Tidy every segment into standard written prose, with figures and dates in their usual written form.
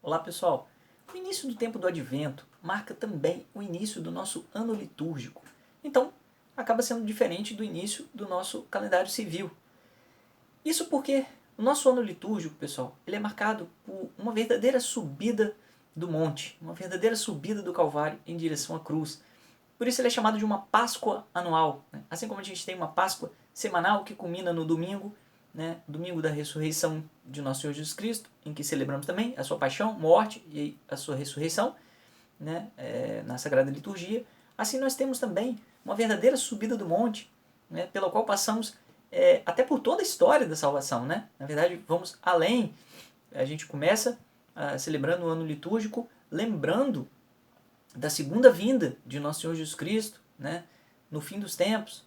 Olá pessoal, o início do tempo do Advento marca também o início do nosso ano litúrgico, então acaba sendo diferente do início do nosso calendário civil. Isso porque o nosso ano litúrgico, pessoal, ele é marcado por uma verdadeira subida do monte, uma verdadeira subida do Calvário em direção à cruz. Por isso ele é chamado de uma Páscoa anual, né? Assim como a gente tem uma Páscoa semanal que culmina no domingo, né? Domingo da ressurreição de nosso Senhor Jesus Cristo, em que celebramos também a sua paixão, morte e a sua ressurreição, né? Na Sagrada Liturgia. Assim nós temos também uma verdadeira subida do monte, né? Pela qual passamos até por toda a história da salvação, né? Na verdade, vamos além. A gente começa celebrando o ano litúrgico, lembrando da segunda vinda de nosso Senhor Jesus Cristo, né, no fim dos tempos.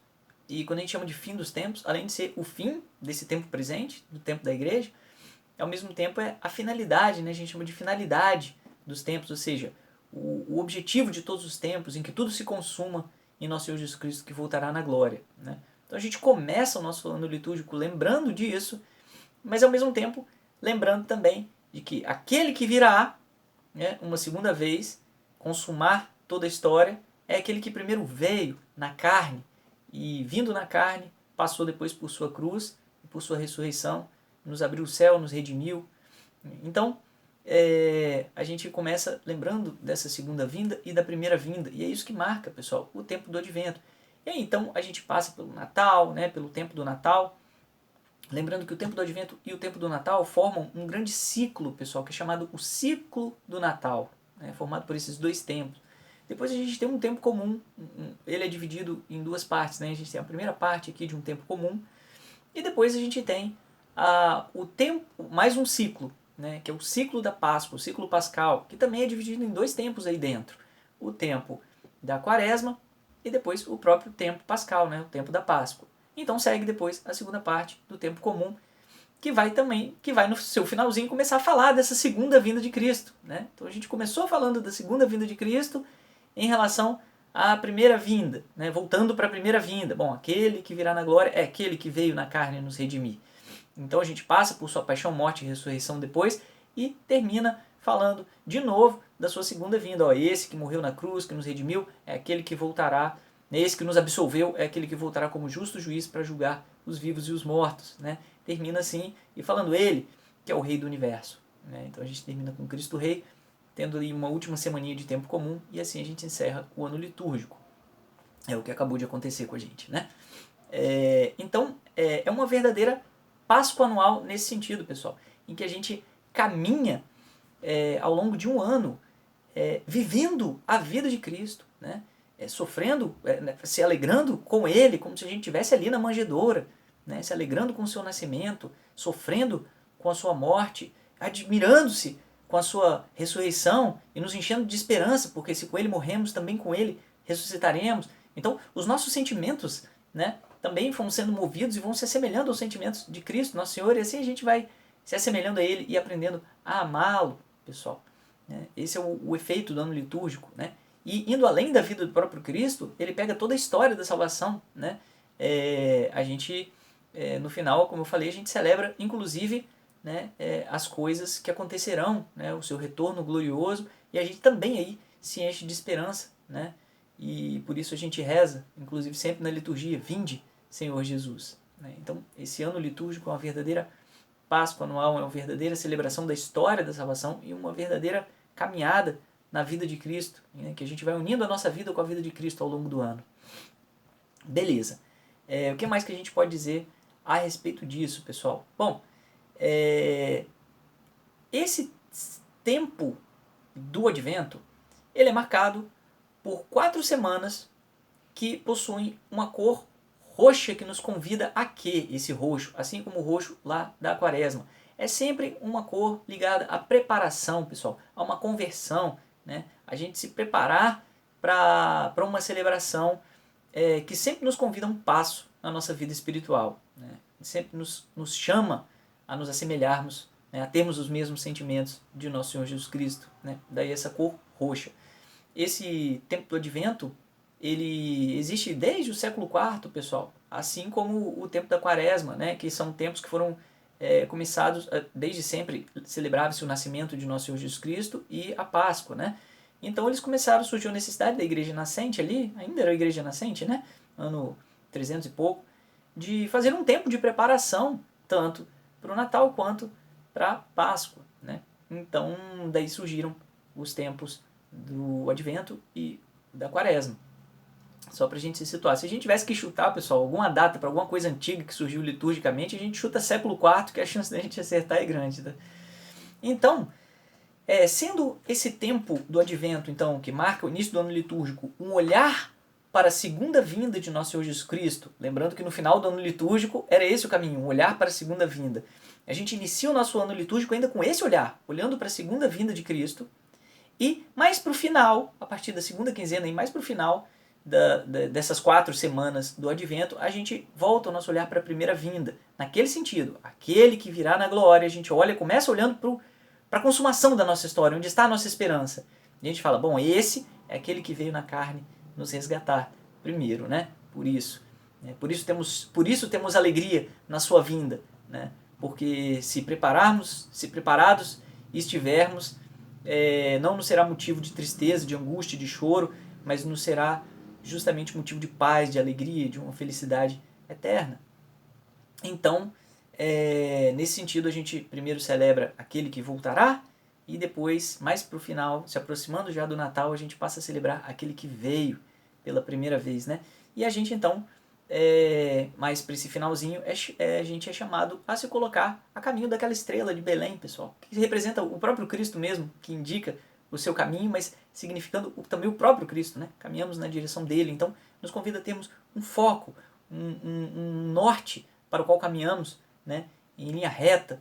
E quando a gente chama de fim dos tempos, além de ser o fim desse tempo presente, do tempo da igreja, ao mesmo tempo é a finalidade, né, a gente chama de finalidade dos tempos, ou seja, o objetivo de todos os tempos, em que tudo se consuma em nosso Senhor Jesus Cristo, que voltará na glória. Né? Então a gente começa o nosso ano litúrgico lembrando disso, mas ao mesmo tempo lembrando também de que aquele que virá, né, uma segunda vez, consumar toda a história, é aquele que primeiro veio na carne e, vindo na carne, passou depois por sua cruz e por sua ressurreição, nos abriu o céu, nos redimiu. Então, a gente começa lembrando dessa segunda vinda e da primeira vinda, e é isso que marca, pessoal, o tempo do Advento. E aí, então, a gente passa pelo Natal, né, pelo tempo do Natal, lembrando que o tempo do Advento e o tempo do Natal formam um grande ciclo, pessoal, que é chamado o ciclo do Natal, né, formado por esses dois tempos. Depois a gente tem um tempo comum, ele é dividido em duas partes, né? A gente tem a primeira parte aqui de um tempo comum, e depois a gente tem o tempo, mais um ciclo, né? Que é o ciclo da Páscoa, o ciclo pascal, que também é dividido em dois tempos aí dentro. O tempo da Quaresma e depois o próprio tempo pascal, né? O tempo da Páscoa. Então segue depois a segunda parte do tempo comum, que vai no seu finalzinho começar a falar dessa segunda vinda de Cristo, né? Então a gente começou falando da segunda vinda de Cristo em relação à primeira vinda, né? Voltando para a primeira vinda. Bom, aquele que virá na glória é aquele que veio na carne nos redimir. Então a gente passa por sua paixão, morte e ressurreição depois e termina falando de novo da sua segunda vinda. Ó, esse que morreu na cruz, que nos redimiu, é aquele que voltará. Esse que nos absolveu é aquele que voltará como justo juiz para julgar os vivos e os mortos. Né? Termina assim, e falando ele, que é o rei do universo. Né? Então a gente termina com Cristo Rei, tendo ali uma última semaninha de tempo comum, e assim a gente encerra o ano litúrgico. É o que acabou de acontecer com a gente. Né? Então, é uma verdadeira Páscoa anual nesse sentido, pessoal, em que a gente caminha ao longo de um ano vivendo a vida de Cristo, né? Sofrendo, se alegrando com Ele, como se a gente estivesse ali na manjedoura, né? Se alegrando com o seu nascimento, sofrendo com a sua morte, admirando-se com a sua ressurreição e nos enchendo de esperança, porque se com Ele morremos, também com Ele ressuscitaremos. Então, os nossos sentimentos, né, também vão sendo movidos e vão se assemelhando aos sentimentos de Cristo, nosso Senhor, e assim a gente vai se assemelhando a Ele e aprendendo a amá-lo, pessoal. Esse é o efeito do ano litúrgico. Né? E indo além da vida do próprio Cristo, ele pega toda a história da salvação. Né? A gente, no final, como eu falei, a gente celebra, inclusive, né, as coisas que acontecerão, né, o seu retorno glorioso, e a gente também aí se enche de esperança. Né? E por isso a gente reza, inclusive sempre na liturgia, vinde, Senhor Jesus. Né? Então, esse ano litúrgico é uma verdadeira Páscoa anual, é uma verdadeira celebração da história da salvação e uma verdadeira caminhada na vida de Cristo, né? Que a gente vai unindo a nossa vida com a vida de Cristo ao longo do ano. Beleza. O que mais que a gente pode dizer a respeito disso, pessoal? Bom, esse tempo do Advento, ele é marcado por 4 semanas que possuem uma cor roxa que nos convida a quê? Esse roxo, assim como o roxo lá da Quaresma. É sempre uma cor ligada à preparação, pessoal, a uma conversão, né? A gente se preparar para uma celebração que sempre nos convida a um passo na nossa vida espiritual. Né? Sempre nos chama a nos assemelharmos, né? A termos os mesmos sentimentos de nosso Senhor Jesus Cristo. Né? Daí essa cor roxa. Esse tempo do Advento, ele existe desde o século IV, pessoal, assim como o tempo da Quaresma, né, que são tempos que foram começados, desde sempre celebrava-se o nascimento de nosso Senhor Jesus Cristo e a Páscoa, né? Então eles começaram, surgiu a necessidade da igreja nascente ali, ainda era a igreja nascente, né? Ano 300 e pouco, de fazer um tempo de preparação, tanto para o Natal quanto para a Páscoa, né? Então daí surgiram os tempos do Advento e da Quaresma. Só para a gente se situar. Se a gente tivesse que chutar, pessoal, alguma data para alguma coisa antiga que surgiu liturgicamente, a gente chuta século IV, que a chance da gente acertar é grande. Tá? Então, sendo esse tempo do Advento, então, que marca o início do ano litúrgico, um olhar para a segunda vinda de nosso Senhor Jesus Cristo, lembrando que no final do ano litúrgico era esse o caminho, um olhar para a segunda vinda. A gente inicia o nosso ano litúrgico ainda com esse olhar, olhando para a segunda vinda de Cristo, e mais para o final, a partir da segunda quinzena e mais para o final dessas 4 semanas do Advento, a gente volta o nosso olhar para a primeira vinda. Naquele sentido, aquele que virá na glória, a gente olha, começa olhando para a consumação da nossa história, onde está a nossa esperança. E a gente fala, bom, esse é aquele que veio na carne nos resgatar primeiro, né? Por isso temos alegria na sua vinda, né? Porque se preparados estivermos, não nos será motivo de tristeza, de angústia, de choro, mas nos será justamente motivo de paz, de alegria, de uma felicidade eterna. Então, nesse sentido, a gente primeiro celebra aquele que voltará e depois, mais para o final, se aproximando já do Natal, a gente passa a celebrar aquele que veio pela primeira vez, né? E a gente então, mais para esse finalzinho, a gente é chamado a se colocar a caminho daquela estrela de Belém, pessoal, que representa o próprio Cristo mesmo, que indica o seu caminho, mas significando também o próprio Cristo, né? Caminhamos na direção dele, então nos convida a termos um foco, um norte para o qual caminhamos, né? Em linha reta,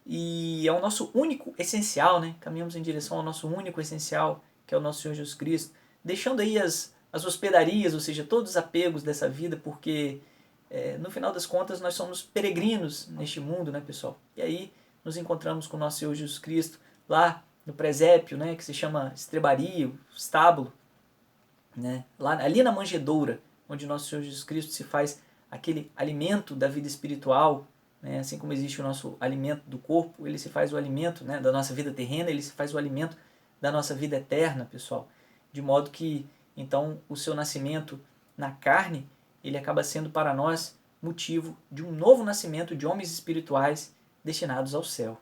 e é o nosso único essencial, né? Caminhamos em direção ao nosso único essencial, que é o nosso Senhor Jesus Cristo, deixando aí as hospedarias, ou seja, todos os apegos dessa vida, porque no final das contas nós somos peregrinos neste mundo, né, pessoal? E aí nos encontramos com o nosso Senhor Jesus Cristo lá no presépio, né, que se chama estrebaria, estábulo, né, ali na manjedoura, onde nosso Senhor Jesus Cristo se faz aquele alimento da vida espiritual, né, assim como existe o nosso alimento do corpo, ele se faz o alimento, né, da nossa vida terrena, ele se faz o alimento da nossa vida eterna, pessoal, de modo que então o seu nascimento na carne, ele acaba sendo para nós motivo de um novo nascimento de homens espirituais destinados ao céu.